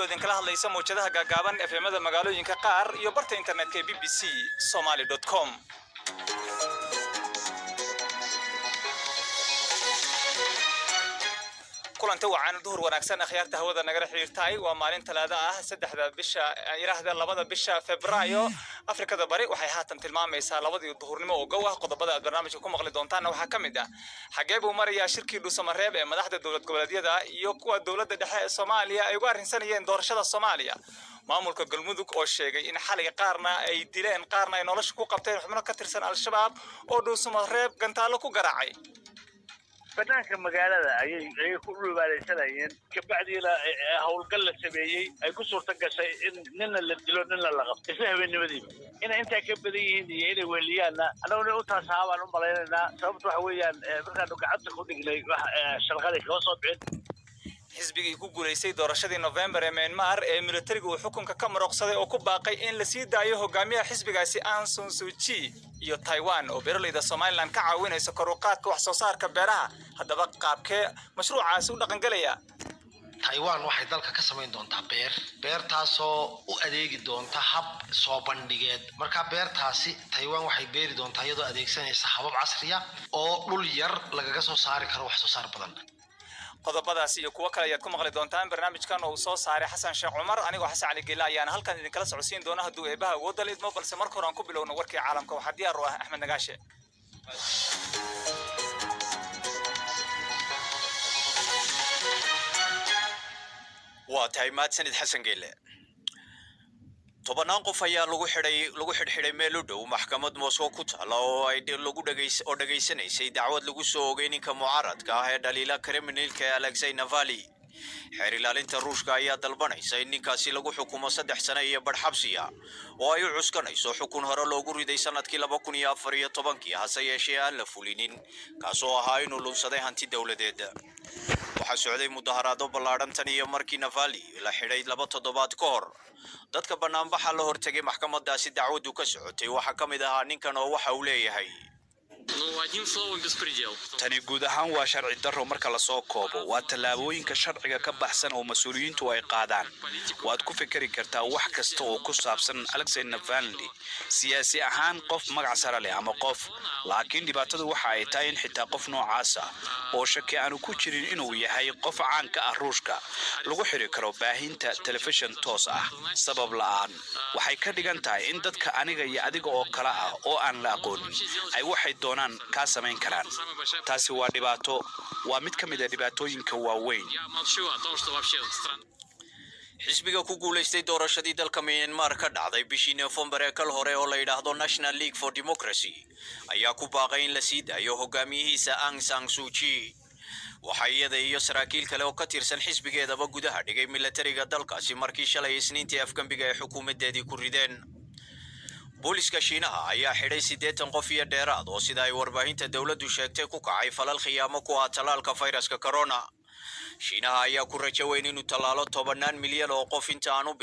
oo idin kala hadlaysa mowjadaha gaagaaban FM-da magaalooyinka qaar iyo barta internetka ee bbcsomali.com. kulanti wacan duhur wanaagsan akhyaarta hawada nagala xiriirtay waa maalin talaada ah 2 bisha Febraayo Afrikada Bari waxay haatan tilmaamaysaa 2 duhurnimo oo gow ah qodobada aad barnaamijka ku maqli doontaan waxa kamid ah xageeb uu maraya shirkii Dhuusamareeb ee madaxda dawlad goboleedyada iyo kuwa dawladda dhexe ee Soomaaliya ay uga arrinsanayeen doorashada Soomaaliya maamulka galmudug oo sheegay in xalay qaarna ay dileen qaarna ay nolosha ku qabteen xubno ka tirsan al-shabaab oo Dhuusamareeb gantaalo ku garaacay banaanka magaalada ayay ku dhulbaalaysanayeen kabacdiina hawlgal la sameeyay ay ku suurta gashay in ninna la dilo ninna la qabto isla habeenimadiiba inay intaa ka badan yihiin iyo inay weliyaana anaguna u taasaaban u maleynaynaa sababtu waxa weeyaan markaanu gacanta ku dhignay shalqadii koo soo bixin xisbigii ku guuleystay doorashadii November ee Myanmar ee militariga uu xukunka ka maroqsaday oo ku baaqay in la sii daayo hogaamiyaha xisbigaasi Aung San Suu Kyi iyo Taiwan oo beeraleyda Soomaaliland ka caawinaysa kor u qaadka wax soo saarka beeraha haddaba qaabkee mashruucaasi u dhaqan galaya Taiwan waxay dalka ka sameyn doontaa beertaasoo u adeegi doonta hab soo bandhigeed marka beertaasi Taiwan waxay beeri doontaa iyadoo adeegsanaysa habab casri ah oo dhul yar lagaga soo saari karo wax soo saar badan qodobadaas iyo kuwa kale ayaad ku maqli doontaan barnaamijkan oo soo saaray Xasan Sheekh Cumar anigoo Xasan Ali Geela ayaan halkan idin kala socodsiin doona hadduu eebaha wadal idmo balse marka hore aan ku bilowno warkii caalamka waxa diyaar u ah Axmed Nagaashe waa tahay mahadsanid Xasan Geele tobanaan qof ayaa lagu xidhay meel u dhow maxkamad Moscow ku taala oo ay dhageysanaysay dacwad lagu soo oogay ninka mucaaradka ah ee dhaliila kriminalka Alexei Navalny xeer ilaalinta Ruushka ayaa dalbanaysa in ninkaasi lagu xukumo 3 sano iyo badh xabsi ah oo ay u cuskanayso xukun hore loogu riday sanadkii 2014 hase yeeshee aan la fulinin kaasoo ahaa inuu lunsaday hanti dawladeed waxaa socday mudaharaado ballaaran tan iyo markii Navalny la xidhay 2 toddobaad ka hor dadka banaanbaxa la hortagay maxkamadaasi dacwadu ka socotay waxa kamid ahaa ninkan oo waxa uu leeyahay tani guud ahaan waa sharci darro marka la soo koobo waa tallaabooyinka sharciga ka baxsan oo mas'uuliyiintu ay qaadaan waad ku fikiri kartaa wax kasta oo ku saabsan Alexei Navalny siyaasi ahaan qof magac sare leh ama qof laakiin dhibaatadu waxa ay tahay in xitaa qof noocaas ah oo shaki aanu ku jirin inuu yahay qof caan ka ah Ruushka lagu xiri karo baahinta telefishin toos ah sabab la'aan waxay ka dhigan tahay in dadka aniga iyo adiga oo kala ah oo aan la aqoonin ay waxay doonaan ka sameyn karaan taasi waa dhibaato waa mid ka mid ah dhibaatooyinka waaweyn xisbiga ku guuleystay doorashadii dalka Myanmar ka dhacday bishii November ee kal hore oo la yiraahdo National League for Democracy ayaa ku baaqay in la sii daayo hogaamiyihiisa Aung San Suu Kyi waxa iyada iyo saraakiil kale oo ka tirsan xisbigeedaba gudaha dhigay militariga dalkaasi markii shalay Isniintii afkambiga ee xukuumadeedii ku rideen booliska Shiinaha ayaa xidhay 80 qof iyo dheeraad oo sida ay warbaahinta dawladdu sheegtay ku kacay falal khiyaamo ku ah talaalka fayraska corona Shiinaha ayaa ku rajaweyn inuu talaalo 10 milyan oo qof inta aanu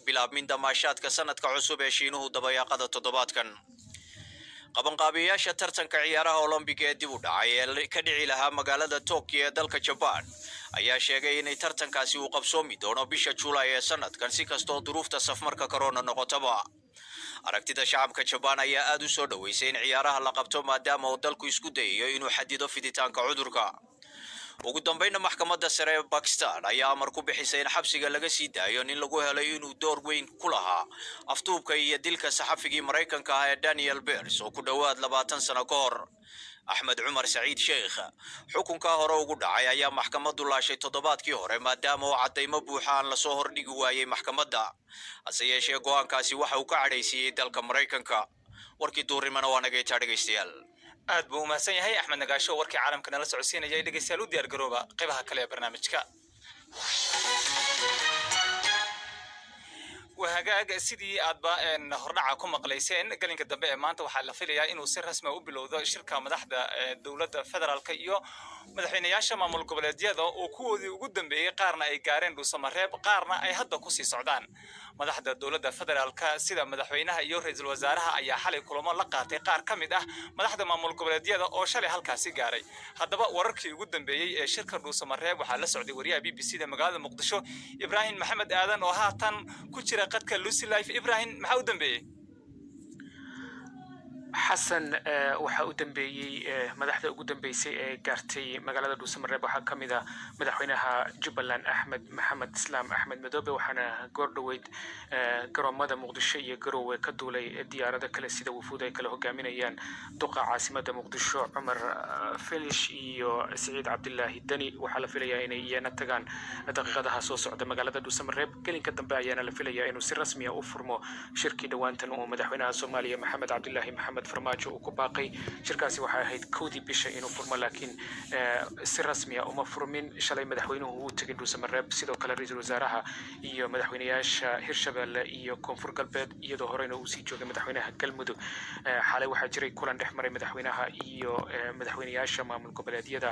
bilaabmin damaashaadka sanadka cusub ee Shiinuhu dabayaaqada toddobaadkan qabanqaabiyaasha tartanka ciyaaraha Olympic ee dib u dhacay ee ka dhici lahaa magaalada Tokyo ee dalka Japan ayaa sheegay in tartankaasi uu qabsoomi doono bisha July ee sanadkan si kastoo duruufta safmarka corona noqotaba aragtida shacabka Japan ayaa aad u soo dhaweysay in ciyaaraha la qabto maadaama uu dalku isku dayayo inuu xadido fiditaanka cudurka ugu dambeynna maxkamadda sare ee Pakistan ayaa amar ku bixisay in xabsiga laga sii daayo nin lagu helay inuu door weyn ku lahaa afduubka iyo dilka saxafigii Mareykanka ah ee Daniel Pearce oo ku dhawaad 20 sano ka hor Ahmed Umar Saeed Sheikh xukunka hore ugu dhacay ayaa maxkamaddu laashay toddobaadkii hore maadaama uu cadeymo buuxaan la soo hordhigi waayay maxkamadda hase yeeshee go'aankaasi waxa uu ka cadhaysiyay dalka Mareykanka warkii duurimana waa naga dhageystayaal aad buu mahadsan yahay Axmed Nagaasho warkii caalamka nala socodsiinayay dhageystayaal u diyaar garooba qaybaha kale ee barnaamijka وهاجاج سيدي أدبا إن هرنع كم قليسين قال إنك دبئ ما أنت وحلا فيليا إنه سر رسمي وبلو ذا شركة مدحدة دولة فدرال كيو madaxweynayaasha maamul goboleedyada oo kuwoodii ugu dambeeyay qaarna ay gaareen dhuusamareeb qaarna ay hadda ku sii socdaan madaxda dowladda federaalka sida madaxweynaha iyo ra'iisul wasaaraha ayaa xalay kulamo la qaatay qaar ka mid ah madaxda maamul goboleedyada oo shalay halkaasi gaaray haddaba wararkii ugu dambeeyay ee shirka dhuusamareeb waxaa la socday wariyaha BBC-da magaalada muqdisho ibraahim maxamed aadan oo haatan ku jira qadka Lucy Life ibraahim maxaa u dambeeyay حسن waxa uu dambeeyay madaxda ugu dambeysay ee gaartay magaalada Dhuusamareeb waxa kamid ah madaxweynaha Jubbaland Axmed Maxamed Islaam Axmed Madoobe waxaana goordhaweyd garoomada Muqdisho iyo Garowe ka duulay diyaarada kale sida wufuud ay kala hogaaminayaan duqa caasimada Muqdisho Cumar Filish iyo Saciid Cabdullaahi Dani waxa la filayaa inay iyana tagaan daqiiqadaha soo socda magaalada Dhuusamareeb gelinka dambe ayaana la filayaa inuu si rasmi ah u furmo shirkii dhawaantan oo madaxweynaha Soomaaliya Maxamed Cabdullaahi Maxamed farmaajo ku baaqay shirkaasi waxa ahayd koodii bisha inuu furmo laakiin si rasmi ah uma furmin shalay madaxweynuhu uu tagay Dhuusamareeb sidoo kale ra'iisul wasaaraha iyo madaxweynayaasha Hirshabelle iyo Koonfur Galbeed iyadoo horeyna uu sii joogay madaxweynaha Galmudug xalay waxa jiray kulan dhexmaray madaxweynaha iyo madaxweynayaasha maamul goboleedyada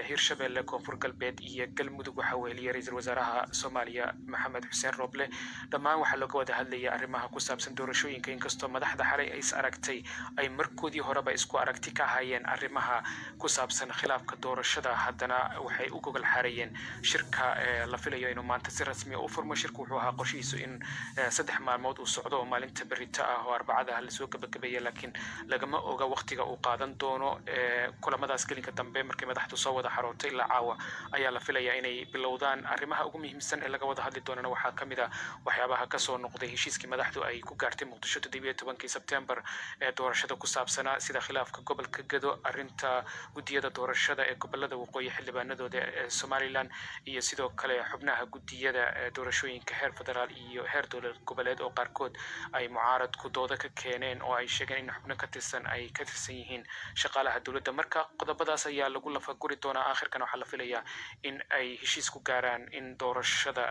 Hirshabelle Koonfur Galbeed iyo Galmudug waxa weeliyay ra'iisul wasaaraha Soomaaliya Maxamed Xuseen Roble dhammaan waxa laga wada hadlayay arrimaha ku saabsan doorashooyinka inkastoo madaxda xalay ay is aragtay ay markoodii horeba isku aragti ka hayeen arrimaha ku saabsan khilaafka doorashada haddana waxay u gogol xareeyeen shirka la filayo inuu maanta si rasmi ah u furmo shirku wuxuu ahaa qorshihiisu in 3 maalmood uu socdo oo maalinta berrito ah oo arbacada la soo gabagabeeyay laakiin lagama oga waqtiga uu qaadan doono kulamadaas gelinka dambe markay madaxdu soo wada xarootay ilaa caawa ayaa la filayaa inay bilowdaan arrimaha ugu muhiimsan ee laga wada hadli doonana waxaa ka mid ah waxyaabaha ka soo noqday heshiiskii madaxdu ay ku gaartay Muqdisho 17 Sebtembar ee doorashada ku saabsanaa sida khilaafka gobolka Gado arinta gudiyada doorashada ee gobolada waqooyi xildhibaanadooda ee Somaliland iyo sidoo kale xubnaha gudiyada doorashooyinka heer federaal iyo heer dowlad goboleed oo qaarkood ay mucaarad ku dooda ka keeneen oo ay sheegeen in xubno ka tirsan ay ka tirsan yihiin shaqaalaha dowladda marka qodobadaas ayaa lagu lafaguri doonaa aakhirkan waxaa la filayaa in ay heshiis ku gaaraan in doorashada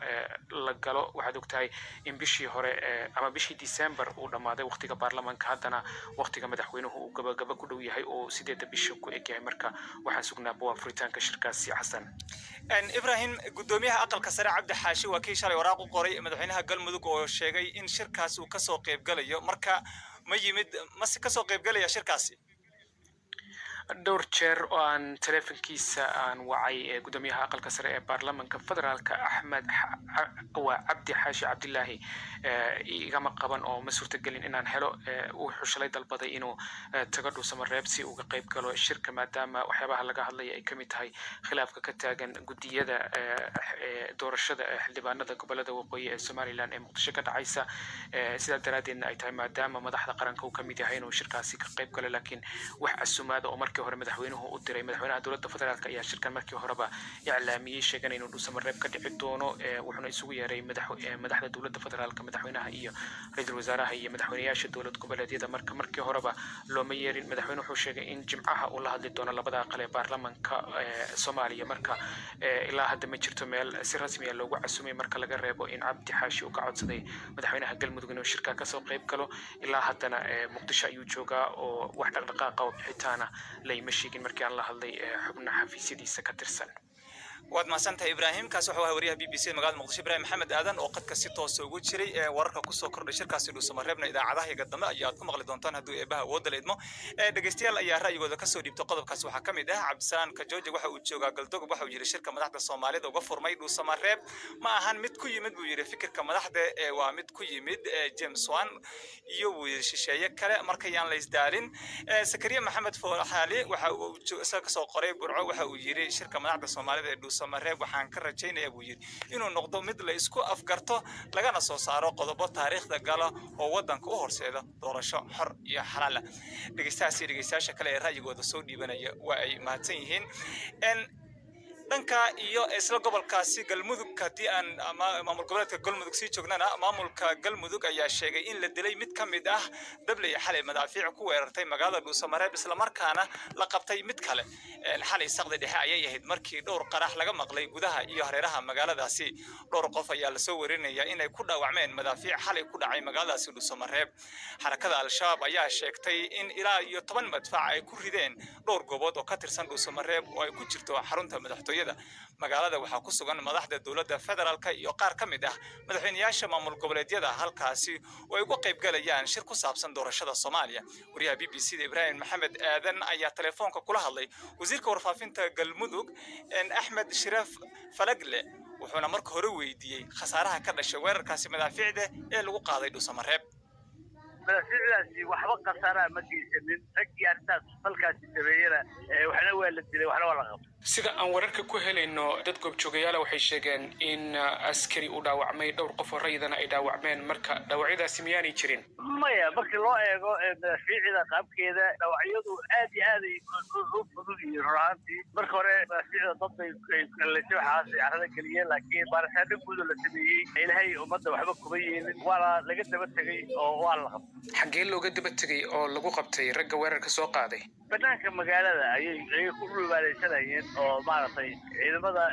la galo waxaad ogtahay in bishii hore ama bishii December uu dhamaaday waqtiga baarlamaanka haddana waqtiga madaxweynuhu uu gabagaba ku dhow yahay oo 8 bisha ku eg yahay marka waxaan sugnaa buu furitaanka shirkaasi xasan ibraahim gudoomiyaha aqalka sare Cabdi Xaashi waa kii shalay waraaq u qoray madaxweynaha Galmudug oo sheegay in shirkaas uu ka soo qayb galayo marka ma yimid ma si ka soo qayb galaya shirkaasi dhowr jeer oo aan telefonkiisa aan wacay gudoomiyaha aqalka sare ee baarlamaanka federaalka Axmed Cabdi Xaashi Cabdullaahi igama qaban oo ma suurtagelin inaan helo uu xushalay dalbaday inuu tago Dhuusamareeb si uu ka qayb galo shirka maadaama waxyaabaha laga hadlay ay kamid tahay khilaafka ka taagan gudiyada doorashada xildhibaanada gobolada waqooyi ee Somaliland ee Muqdisho ka dhacaysa sida daraadeedna ay tahay maadaama madaxda qaranka uu kamid yahay inuu shirkaasi ka qayb galo laakiin wax casumaad oo markii hore madaxweynuhu u diray madaxweynaha dowladda federaalka ayaa shirkan markii horeba iclaamiyay sheegay inuu Dhuusamareeb ka dhici doono wuxuuna isugu yeeray madaxda dowladda federaalka madaxweynaha iyo ra'iisul wasaaraha iyo madaxweynayaasha dowlad goboleedyada markii horeba looma yeerin madaxweynuhu wuxuu sheegay in jimcaha uu la hadli doono labada aqal ee baarlamaanka Soomaaliya marka ilaa hadda ma jirto meel si rasmi ah loogu casumay marka laga reebo in Cabdi Xaashi uu ka codsaday madaxweynaha Galmudug inuu shirka ka soo qayb galo ilaa haddana Muqdisho ayuu joogaa oo wax dhaqdhaqaaq oo bixitaana ma sheegin markii aan la hadlay xubnaha xafiisyadiisa ka tirsan waad mahadsantahay ibraahim kaas wuxuu ahaa wariyaha BBC magaalada Muqdisho ibraahim maxamed aadan oo qadka si toos ah ugu jiray wararka ku soo kordhay shirkaasi Dhuusamareebna idaacadaha iga dambe ayaad ku maqli doontaan hadduu eebaha wada leedmo dhageystayaal ayaa ra'yigooda ka soo dhiibtay qodobkaas waxaa kamid ah Cabdisaan Kajooje waxa uu joogaa Galdogob waxa uu yiri shirka madaxda Soomaalida uga furmay Dhuusamareeb ma ahan mid ku yimid buu yiri fikirka madaxda waa mid ku yimid James Wan iyo wuu shisheeye kale markayaan la isdaalin Sakariya Maxamed Fooxaali waxa uu ka soo qoray Burco waxa uu yiri shirka madaxda Soomaalida ee Dhuusamareeb waxaan ka rajaynayaa buu yiri inuu noqdo mid la isku afgarto lagana soo saaro qodobo taariikhda gala oo wadanka u horseeda doorasho xor iyo xalaal ah dhageystayaasha kale ee ra'yigooda soo dhiibanaya waa ay mahadsan yihiin dhanka iyo isla gobolkaasi galmudug hadii aan maamul goboleedka galmudug sii joognana maamulka galmudug ayaa sheegay in la dilay mid ka mid ah dabley xalay madaafiic ku weerartay magaalada Dhuusamareeb isla markaana la qabtay mid kale xalay saqdi dhexe ayay ahayd markii dhowr qarax laga maqlay gudaha iyo hareeraha magaaladaasi dhowr qof ayaa la soo warinaya inay ku dhaawacmeen madaafiic xalay ku dhacay magaaladaasi Dhuusamareeb xarakada al-shabaab ayaa sheegtay in ilaa iyo 10 madfac ay ku rideen dhowr goobood oo ka tirsan Dhuusamareeb oo ay ku jirto xarunta madaxtooyada magaalada waxaa ku sugan madaxda dawladda federaalka iyo qaar ka mid ah madaxweynayaasha maamul goboleedyada halkaasi oo ay uga qayb galayaan shir ku saabsan doorashada Soomaaliya wariyaha BBC Ibrahim Maxamed Aadan ayaa telefoonka kula hadlay wasiirka warfaafinta galmudug Axmed Shiraaf Falagle wuxuuna marka hore weydiiyay khasaaraha ka dhashay weerarkaasi madaafiicda ee lagu qaaday Dhuusamareeb madaafiicdaasi waxba khasaara ma geysanin ragii arrintaas falkaasi sameeyana waxna waa la dilay waxna waa la qabtay sida aan wararka ku helayno dad goobjoogayaal waxay sheegeen in askari uu dhaawacmay dhowr qof oo rayidana ay dhaawacmeen marka dhaawacyadaasi miyaanay jirin maya markii loo eego madaafiicda qaabkeeda dhaawacyadu aad iyo aad ay u fudud yihiin runtii marka hore madaafiicda dad ay kaleysay waxaas carrada geliyeen laakiin baaritaano guud oo la sameeyey ilaahay ummadda waxba kuma yeelin waana laga daba tegay oo waa la qabtay xaggee looga daba tegay oo lagu qabtay ragga weerarka soo qaaday banaanka magaalada ayay ku dhulbaalaysanayeen oo maaragtay ciidamada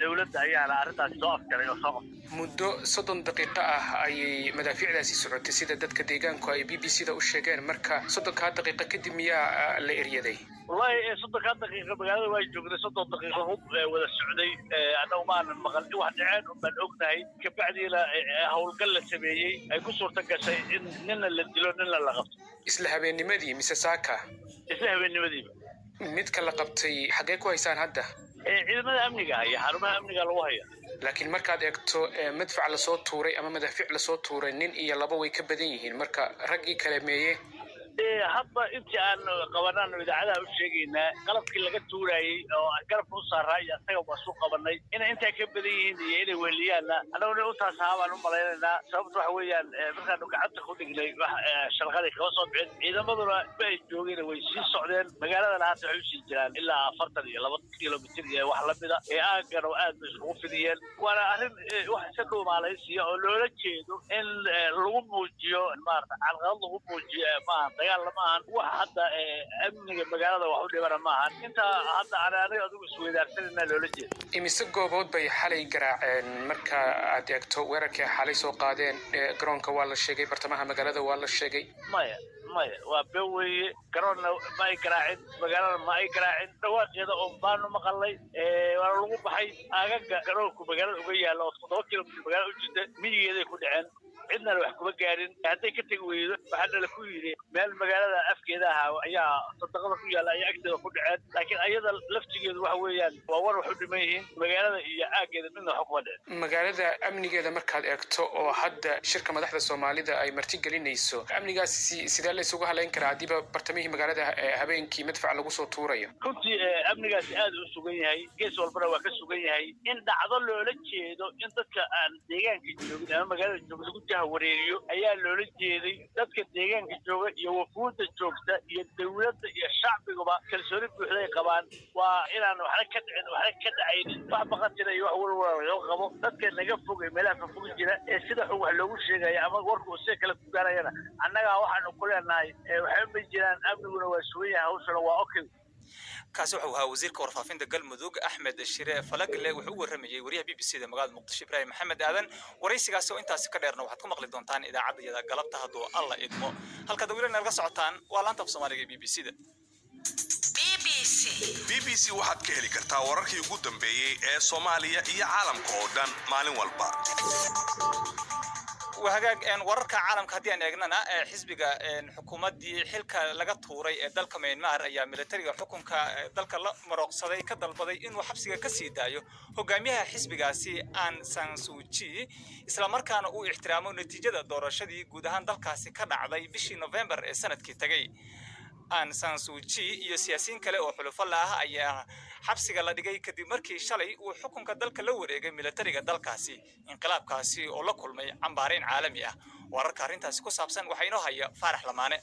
dawladda ayaana arrintaas soo afjaray oo soo qabtay muddo 30 daqiiqo ah ayay madaafiicdaasi socotay sida dadka deegaanku ay BBC-da u sheegeen marka 30 daqiiqo kadib miyaa la eryaday wallahi 30 daqiiqo magaalada way joogday 30 daqiiqo wada socday annagu maanan maqal wax dhaceen oo baan ognahay kabacdiina hawlgal la sameeyey ay ku suurta gashay in ninna la dilo ninna la qabto isla habeennimadii mise saaka isla habeennimadii midka la qabtay xagee ku haysaan hadda ciidamada amniga iyo xarumaha amniga lagu hayo laakiin markaad eegto madfac la soo tuuray ama madaafiic la soo tuuray nin iyo laba way ka badan yihiin marka raggii kale meeyee hadda intii aan qabanaan idaacadaha u sheegaynaa qalabkii laga tuurayay oo garabka u saaraa iyo asaga waa soo qabanay inay intaa ka badan yihiin iyo inay weheliyaanna annaguna intaas ahaan u malaynaynaa sababta waxa weeyaan markaanu gacanta ku dhignay shalqadii kaba soo bixin ciidamaduna ba ay joogeen way sii socdeen magaaladana hadda waxay usii jiraan ilaa 42 kilomitir iyo wax lamida aagana aad bay isugu fidiyeen waana arrin wax iska dhuumaalaysiya oo loola jeedo in lagu muujiyo maarata calqalad lagu muujiyo maahan dagaal lama ahan wax hadda amniga magaalada wax u dhibana maahan inta hadda aniga adigu isweydaarsanayna loola jeedo imise goobood bay xalay garaaceen marka aad eegto weerarkii xalay soo qaadeen garoonka waa la sheegay bartamaha magaalada waa la sheegay maya waa beeweye garoonna ma ay garaacin magaalada ma ay garaacin dhawaaqeeda oo baanu maqalay waa lagu baxay aagaga garoonku magaalada uga yaalla oo 7 kilomitir magaalada u jirta miyigeeday ku dhaceen cidna wax kuma gaarin hadday ka tagi weydo waxaa la ku yiri meel magaalada afkeeda ah ayaa sadaqada ku yaala ay agteeda ku dhaceen laakiin ayada laftigeedu waxa weeyaan waa war wax u dhiman yihiin magaalada iyo aageeda midna wax kuma dhicin magaalada amnigeeda markaad eegto oo hadda shirka madaxda Soomaalida ay marti gelinayso amnigaas sidee la isugu haleyn karaa hadiiba bartamihii magaalada habeenkii madfac lagu soo tuurayo runtii amnigaas aad u sugan yahay gees walbana waa ka sugan yahay in dhacdo loola jeedo in dadka aan deegaanka joogin ama magaalada joogin lagu wareeriyo ayaa loola jeeday dadka deegaanka jooga iyo wafuudda joogta iyo dawladda iyo shacbiguba kalsooni buuxda ay qabaan waa inaan waxna ka dhacaynin wax baqatina iyo wax walwala loo qabo dadka naga fog ee meelaha fog jira ee sida xog wax loogu sheegaya ama warku si kala ku gaarayana annaga waxaanu ku leenahay waxay ma jiraan amniguna waa sugan yahay hawshana waa okay kaasi wuxuu ahaa wasiirka warfaafinta galmudug Axmed Shire Falagle wuxuu waramayay wariyaha BBC-da magaalada Muqdisho Ibrahim Maxamed Aadan waraysigaas oo intaas ka dheerna waxaad ku maqli doontaan idaacadda galabta hadduu alla idmo halka dawladna naga socotaan waa laanta Soomaaliga BBC-da BBC waxaad ka heli kartaa wararkii ugu dambeeyay ee Soomaaliya iyo caalamka oo dhan maalin walba وهاجا إن ورك عالم كهدي أن يجننا حزب حكومة دي حلك لقى طوري دلك من مار أيام ملتري حكم كدلك الله مرقصدي كدل بدي إنه حبسي كسيدا يو هو جميع حزب جاسي أن سانسوتشي إسلام كان أو احترامه نتيجة الدورة شدي جودهان دلك كاسي كان عضي بشي نوفمبر السنة كي تجي أن سانسوتشي يسياسين كله أو حلف الله أيه xabsiga la dhigay kadib markii shalay uu xukunka dalka la wareegay militariga dalkaasi inqilaabkaasi oo la kulmay cambaareyn caalami ah wararka arintaasi ku saabsan waxa inoo haya Faarax Lamaane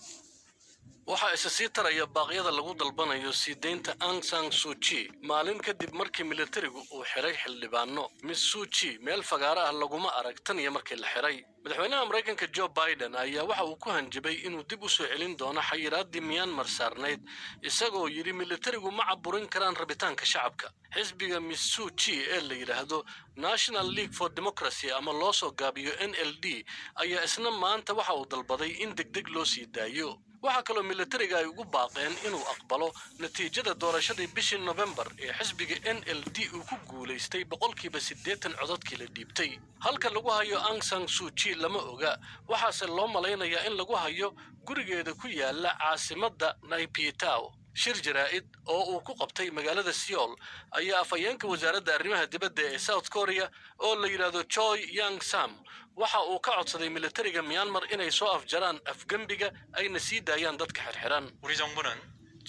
waxaa isa sii taraya baaqyada lagu dalbanayo sii deynta Aung San Suu Kyi maalin kadib markii militarigu uu xiray xildhibaano. Miss Suu Kyi meel fagaara ah laguma arag tan iyo markii la xiray. madaxweynaha Mareykanka Joe Biden ayaa waxa uu ku hanjabay inuu dib u soo celin doono xayiraadii Myanmar saarneyd isagoo yiri militarigu ma caburin karaan rabitaanka shacabka. xisbiga Miss Suu Kyi ee la yiraahdo National League for Democracy ama loo soo gaabiyo NLD ayaa isna maanta waxa uu dalbaday in degdeg loo sii daayo. waxa kaloo militariga ay ugu baaqeen inuu aqbalo natiijada doorashadii bishii November ee xisbiga NLD uu ku guuleystay 80% codadkii la dhiibtay. halka lagu hayo Aung San Suu Kyi lama oga, waxaase loo malaynayaa in lagu hayo gurigeeda ku yaala caasimadda Naypyidaw. shir jaraa'id oo uu ku qabtay magaalada Seoul ayaa afhayeenka wasaaradda arrimaha dibadda ee South Korea oo la yiraahdo Choi Yang-sam waxa uu ka codsaday militariga Myanmar inay soo afjaraan afgambiga ayna sii daayaan dadka xirxiran. 우리 정부는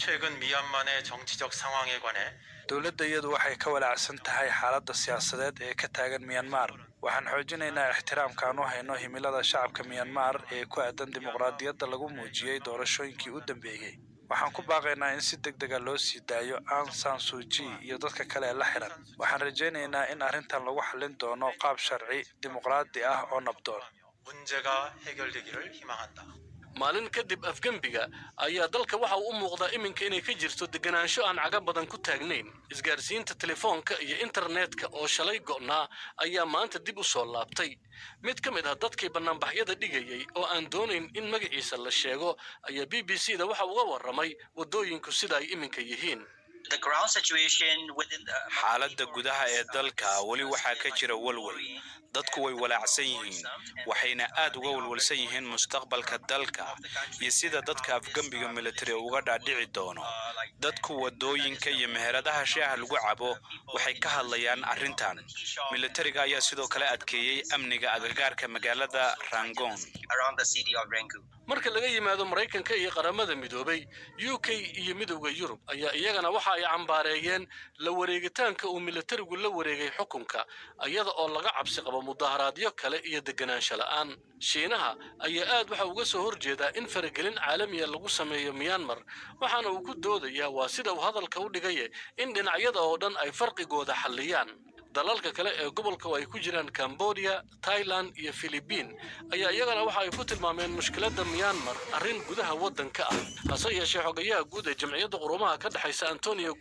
최근 미얀마의 정치적 상황에 관해 dowladda iyadu waxay ka walaacsan tahay xaaladda siyaasadeed ee ka taagan Myanmar. waxaan xoojinaynaa ixtiraamka aan u hayno himilada shacabka Myanmar ee ku aadan dimuqraadiyadda lagu muujiyay doorashooyinkii u dambeeyay. waxaan ku baaqaynaa in si degdeg ah loo sii daayo Aung San Suu Kyi iyo dadka kale ee la xiran. waxaan rajaynaynaa in arrintan lagu xallin doono qaab sharci dimuqraadi ah oo nabdoon. 문제가 해결되기를 희망한다. maalin kadib afgambiga ayaa dalka waxa uu u muuqdaa iminka inay ka jirto deganaansho aan caga badan ku taagnayn. isgaarsiinta telefoonka iyo internetka oo shalay go'naa ayaa maanta dib u soo laabtay. mid ka mid ah dadkii bannaanbaxyada dhigayay oo aan doonayn in magaciisa la sheego ayaa BBC-da waxa uga warramay waddooyinku sida ay iminka yihiin. xaaladda gudaha ee dalka weli waxaa ka jira walwal. dadku way walaacsan yihiin waxayna aad uga walwalsan yihiin mustaqbalka dalka iyo sida dadka afgambiga military uga dhaadhici doono. dadku wadooyinka iyo meheradaha shaaha lagu cabo waxay ka hadlayaan arrintan. militariga ayaa sidoo kale adkeeyay amniga agagaarka magaalada Rangoon. marka laga yimaado Mareykanka iyo qaramada midoobay, UK iyo midowga Yurub ayaa iyagana waxa ay cambaareeyeen la wareegitaanka uu militarigu la wareegay xukunka iyada oo laga cabsi qabo mudaharaadyo kale iyo deganaansho la'aan. Shiinaha ayaa aad waxa uga soo horjeedaa in faragelin caalami ah lagu sameeyo Myanmar, waxaana uu ku doodayaa waa sida uu hadalka u dhigay in dhinacyada oo dhan ay farqigooda xalliyaan. dalalka kale ee gobolka ay ku jiraan Cambodia, Thailand iyo Philippines ayaa iyagana waxa ay ku tilmaameen mushkiladda Myanmar arrin gudaha waddanka ah. hase yeeshee xogayaha guud ee jamciyadda quruumaha ka dhaxaysa Antonio